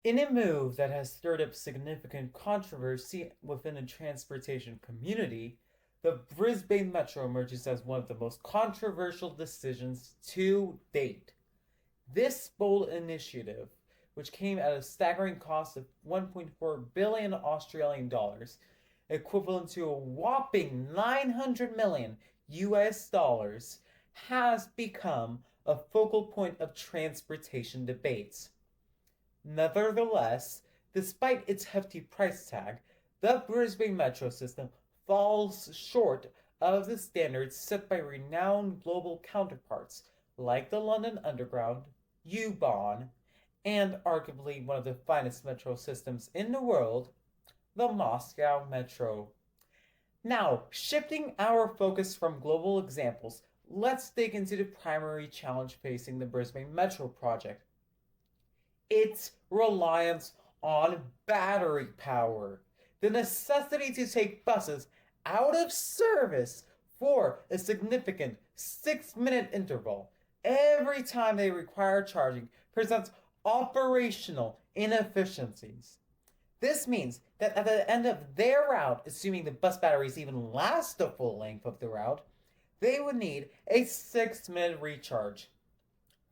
In a move that has stirred up significant controversy within the transportation community, the Brisbane Metro emerges as one of the most controversial decisions to date. This bold initiative, which came at a staggering cost of 1.4 billion Australian dollars, equivalent to a whopping 900 million US dollars, has become a focal point of transportation debates. Nevertheless, despite its hefty price tag, the Brisbane Metro system falls short of the standards set by renowned global counterparts like the London Underground, U-Bahn, and arguably one of the finest metro systems in the world, the Moscow Metro. Now, shifting our focus from global examples, let's dig into the primary challenge facing the Brisbane Metro project: its reliance on battery power. The necessity to take buses out of service for a significant 6-minute interval every time they require charging presents operational inefficiencies. This means that at the end of their route, assuming the bus batteries even last the full length of the route, they would need a 6-minute recharge.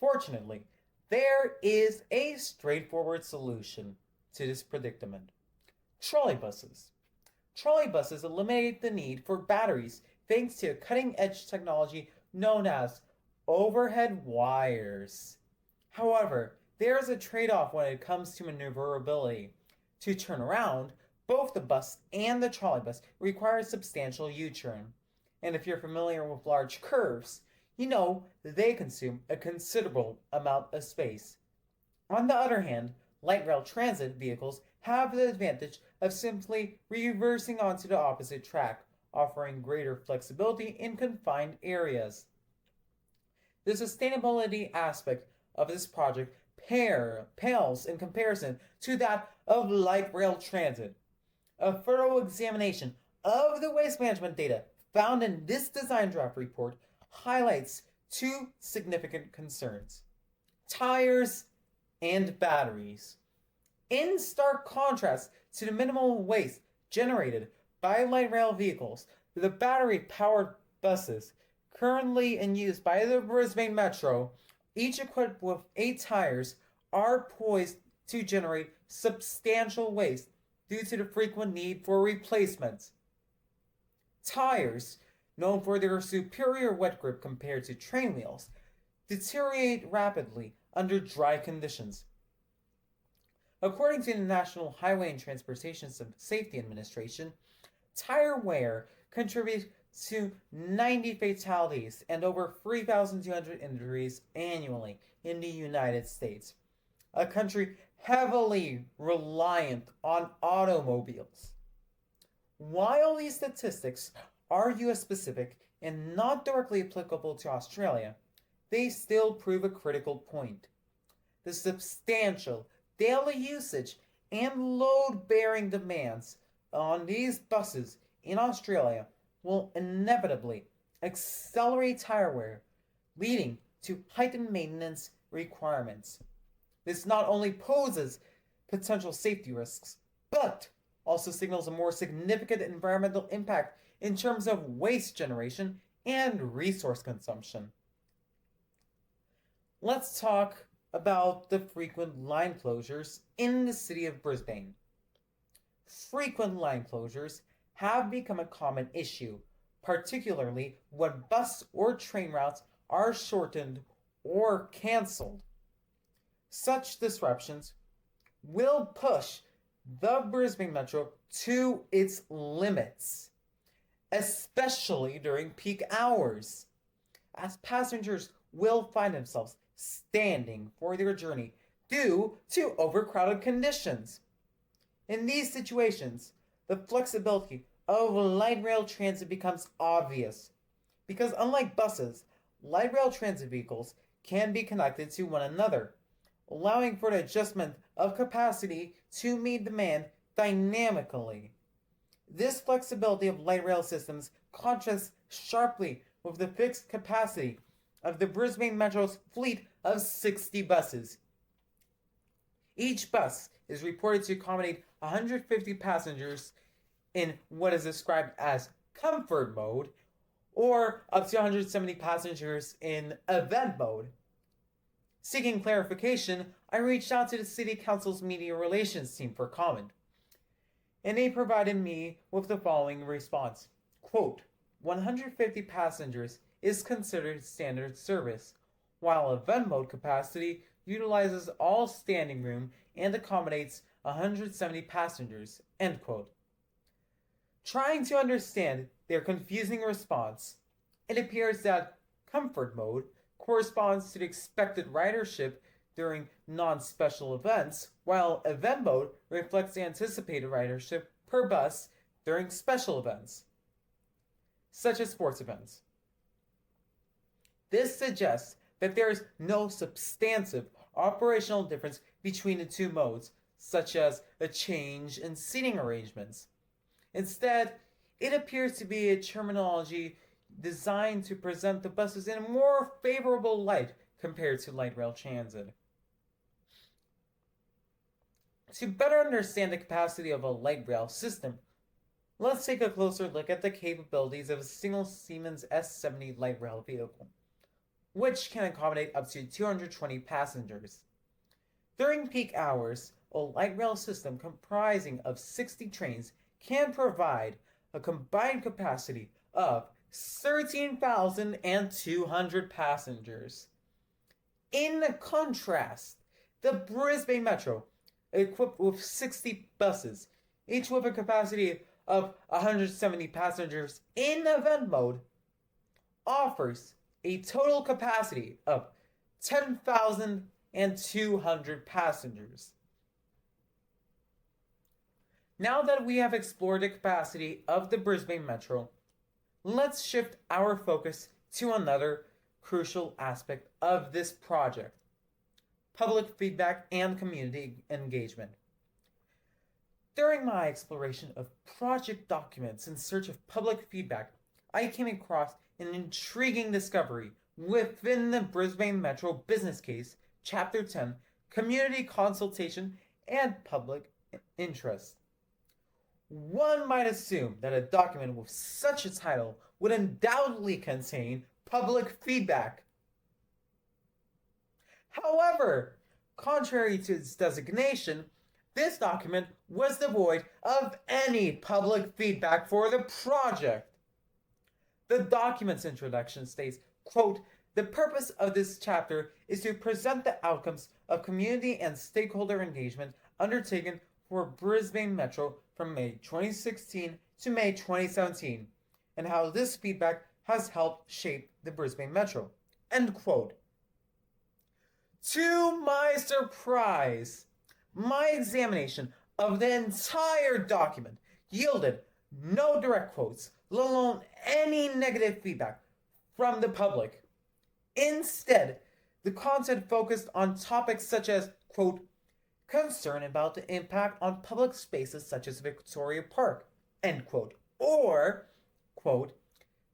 Fortunately, there is a straightforward solution to this predicament: trolleybuses. Trolleybuses eliminate the need for batteries thanks to cutting edge technology known as overhead wires. However, there is a trade off when it comes to maneuverability. To turn around, both the bus and the trolleybus require substantial U turn. And if you're familiar with large curves, you know they consume a considerable amount of space. On the other hand, light rail transit vehicles have the advantage of simply reversing onto the opposite track, offering greater flexibility in confined areas. The sustainability aspect of this project pales in comparison to that of light rail transit. A thorough examination of the waste management data found in this design draft report highlights two significant concerns: tires and batteries. In stark contrast to the minimal waste generated by light rail vehicles, the battery powered buses currently in use by the Brisbane Metro, each equipped with 8 tires, are poised to generate substantial waste due to the frequent need for replacements. Tires, known for their superior wet grip compared to train wheels, deteriorate rapidly under dry conditions. According to the National Highway and Transportation Safety Administration, tire wear contributes to 90 fatalities and over 3,200 injuries annually in the United States, a country heavily reliant on automobiles. While these statistics are US specific and not directly applicable to Australia, they still prove a critical point. The substantial daily usage and load bearing demands on these buses in Australia will inevitably accelerate tire wear, leading to heightened maintenance requirements. This not only poses potential safety risks, but also signals a more significant environmental impact in terms of waste generation and resource consumption. Let's talk about the frequent line closures in the city of Brisbane. Frequent line closures have become a common issue, particularly when bus or train routes are shortened or cancelled. Such disruptions will push the Brisbane Metro to its limits, especially during peak hours, as passengers will find themselves standing for their journey due to overcrowded conditions. In these situations, the flexibility of light rail transit becomes obvious because, unlike buses, light rail transit vehicles can be connected to one another, allowing for the adjustment of capacity to meet demand dynamically. This flexibility of light rail systems contrasts sharply with the fixed capacity of the Brisbane Metro's fleet of 60 buses. Each bus is reported to accommodate 150 passengers in what is described as comfort mode, or up to 170 passengers in event mode. Seeking clarification, I reached out to the City Council's media relations team for comment, and they provided me with the following response. Quote, 150 passengers is considered standard service, while event mode capacity utilizes all standing room and accommodates 170 passengers, end quote. Trying to understand their confusing response, it appears that comfort mode corresponds to the expected ridership during non-special events, while event mode reflects the anticipated ridership per bus during special events, such as sports events. This suggests that there is no substantive operational difference between the two modes, such as a change in seating arrangements. Instead, it appears to be a terminology designed to present the buses in a more favorable light compared to light rail transit. To better understand the capacity of a light rail system, let's take a closer look at the capabilities of a single Siemens S70 light rail vehicle, which can accommodate up to 220 passengers. During peak hours, a light rail system comprising of 60 trains can provide a combined capacity of 13,200 passengers. In contrast, the Brisbane Metro, equipped with 60 buses, each with a capacity of 170 passengers in event mode, offers a total capacity of 10,200 passengers. Now that we have explored the capacity of the Brisbane Metro, let's shift our focus to another crucial aspect of this project: public feedback and community engagement. During my exploration of project documents in search of public feedback, I came across an intriguing discovery within the Brisbane Metro Business Case, Chapter 10, Community Consultation and Public Interest. One might assume that a document with such a title would undoubtedly contain public feedback. However, contrary to its designation, this document was devoid of any public feedback for the project. The document's introduction states, quote, "The purpose of this chapter is to present the outcomes of community and stakeholder engagement undertaken for Brisbane Metro from May 2016 to May 2017, and how this feedback has helped shape the Brisbane Metro," end quote. To my surprise, my examination of the entire document yielded no direct quotes, let alone any negative feedback from the public. Instead, the content focused on topics such as, quote, "concern about the impact on public spaces such as Victoria Park," end quote, or, quote,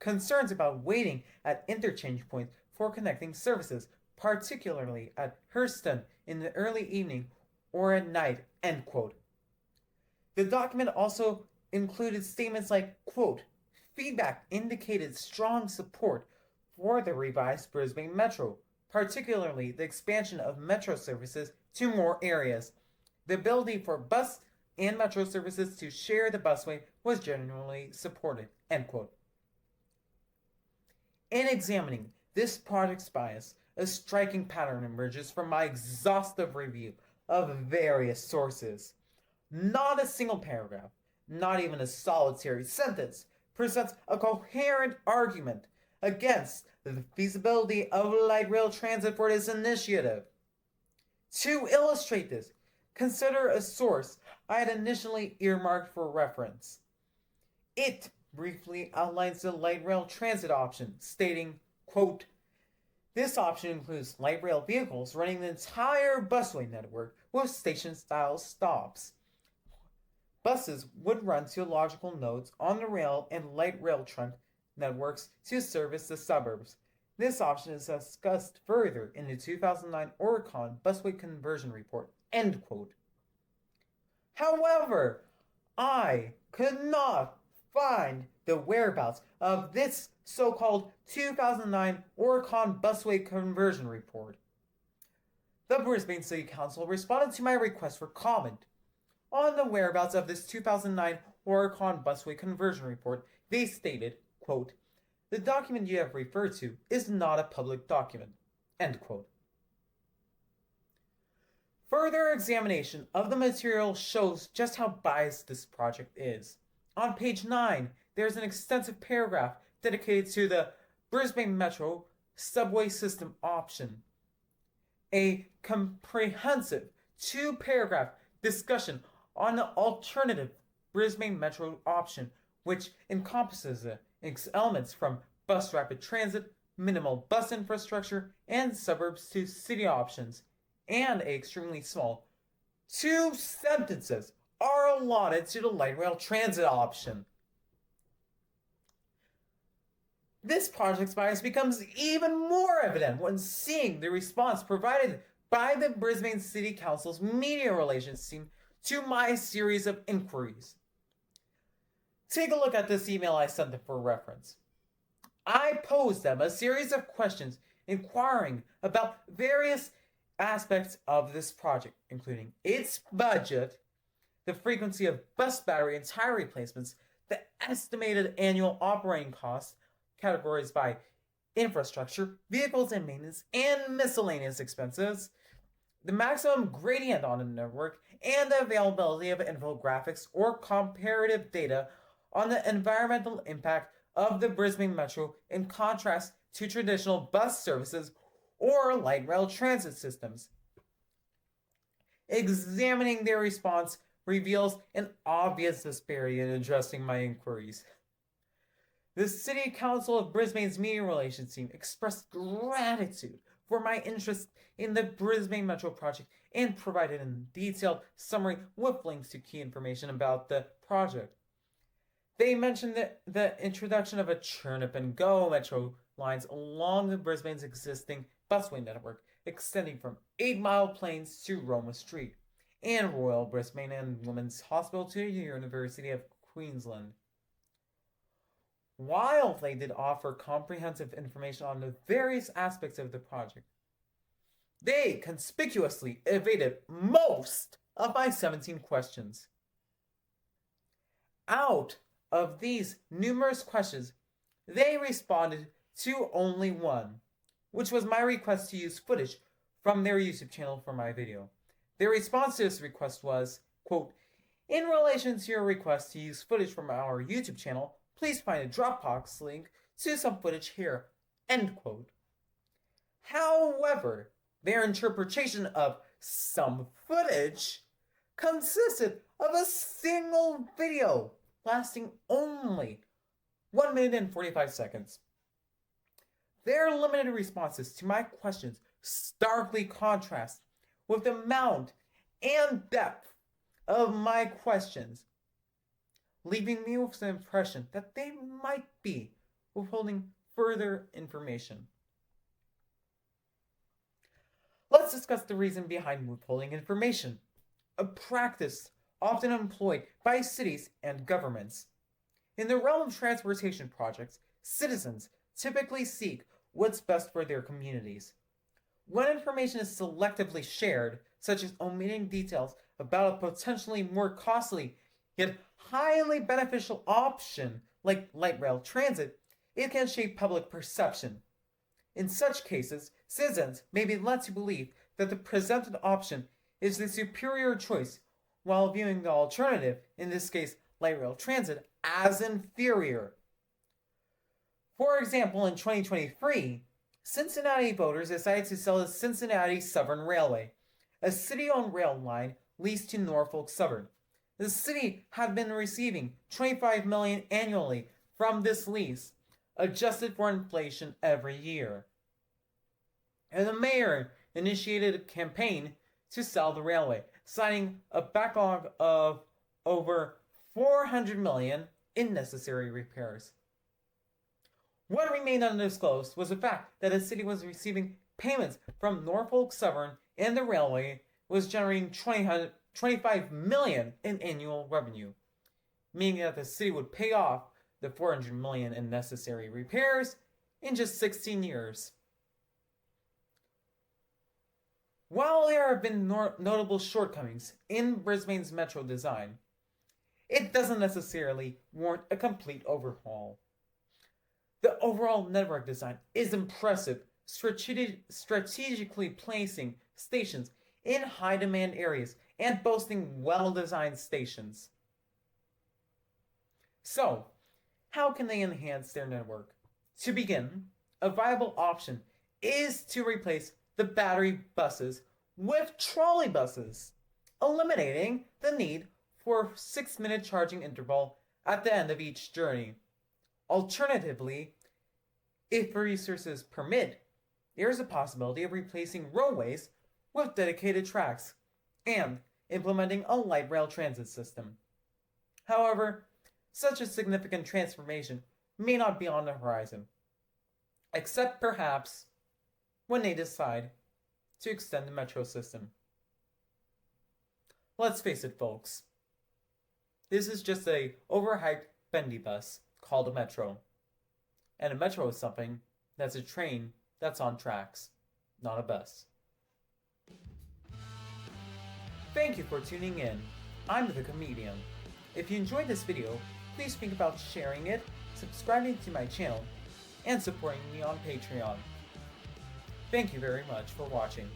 "concerns about waiting at interchange points for connecting services, particularly at Hurston in the early evening or at night," end quote. The document also included statements like, quote, "feedback indicated strong support for the revised Brisbane Metro, particularly the expansion of metro services to more areas. The ability for bus and metro services to share the busway was generally supported," end quote. In examining this project's bias, a striking pattern emerges from my exhaustive review of various sources. Not a single paragraph, not even a solitary sentence, presents a coherent argument against the feasibility of light rail transit for this initiative. To illustrate this, consider a source I had initially earmarked for reference. It briefly outlines the light rail transit option, stating, quote, "This option includes light rail vehicles running the entire busway network with station-style stops. Buses would run to logical nodes on the rail and light rail trunk networks to service the suburbs. This option is discussed further in the 2009 Oricon Busway Conversion Report," end quote. However, I could not find the whereabouts of this so-called 2009 Oricon busway conversion report. The Brisbane City Council responded to my request for comment on the whereabouts of this 2009 Oricon busway conversion report. They stated, quote, "The document you have referred to is not a public document," end quote. Further examination of the material shows just how biased this project is. On page 9, there's an extensive paragraph dedicated to the Brisbane Metro subway system option. A comprehensive 2-paragraph discussion on the alternative Brisbane Metro option, which encompasses elements from bus rapid transit, minimal bus infrastructure, and suburbs to city options, and a extremely small 2 sentences are allotted to the light rail transit option. This project's bias becomes even more evident when seeing the response provided by the Brisbane City Council's media relations team to my series of inquiries. Take a look at this email I sent them for reference. I posed them a series of questions inquiring about various aspects of this project, including its budget, the frequency of bus battery and tire replacements, the estimated annual operating costs, categorized by infrastructure, vehicles and maintenance, and miscellaneous expenses, the maximum gradient on the network, and the availability of infographics or comparative data on the environmental impact of the Brisbane Metro in contrast to traditional bus services or light rail transit systems. Examining their response reveals an obvious disparity in addressing my inquiries. The City Council of Brisbane's media relations team expressed gratitude for my interest in the Brisbane Metro project and provided a detailed summary with links to key information about the project. They mentioned the introduction of a Churnip and Go metro lines along the Brisbane's existing busway network, extending from 8 Mile Plains to Roma Street, and Royal Brisbane and Women's Hospital to the University of Queensland. While they did offer comprehensive information on the various aspects of the project, they conspicuously evaded most of my 17 questions. Out of these numerous questions, they responded to only one, which was my request to use footage from their YouTube channel for my video. Their response to this request was, quote, "In relation to your request to use footage from our YouTube channel, please find a Dropbox link to some footage here," end quote. However, their interpretation of some footage consisted of a single video lasting only 1 minute and 45 seconds. Their limited responses to my questions starkly contrast with the amount and depth of my questions, leaving me with the impression that they might be withholding further information. Let's discuss the reason behind withholding information, a practice often employed by cities and governments. In the realm of transportation projects, citizens typically seek what's best for their communities. When information is selectively shared, such as omitting details about a potentially more costly yet highly beneficial option like light rail transit, it can shape public perception. In such cases, citizens may be led to believe that the presented option is the superior choice, while viewing the alternative, in this case light rail transit, as inferior. For example, in 2023, Cincinnati voters decided to sell the Cincinnati Southern Railway, a city-owned rail line leased to Norfolk Southern. The city had been receiving $25 million annually from this lease, adjusted for inflation every year. And the mayor initiated a campaign to sell the railway, citing a backlog of over $400 million in necessary repairs. What remained undisclosed was the fact that the city was receiving payments from Norfolk Southern and the railway was generating $25 million in annual revenue, meaning that the city would pay off the $400 million in necessary repairs in just 16 years. While there have been notable shortcomings in Brisbane's metro design, it doesn't necessarily warrant a complete overhaul. The overall network design is impressive, strategically placing stations in high demand areas and boasting well designed stations. So, how can they enhance their network? To begin, a viable option is to replace the battery buses with trolley buses, eliminating the need for a 6-minute charging interval at the end of each journey. Alternatively, if resources permit, there is a possibility of replacing roadways with dedicated tracks and implementing a light rail transit system. However, such a significant transformation may not be on the horizon, except perhaps when they decide to extend the metro system. Let's face it, folks. This is just a overhyped bendy bus called a metro. And a metro is something that's a train that's on tracks, not a bus. Thank you for tuning in. I'm the Comedian. If you enjoyed this video, please think about sharing it, subscribing to my channel, and supporting me on Patreon. Thank you very much for watching.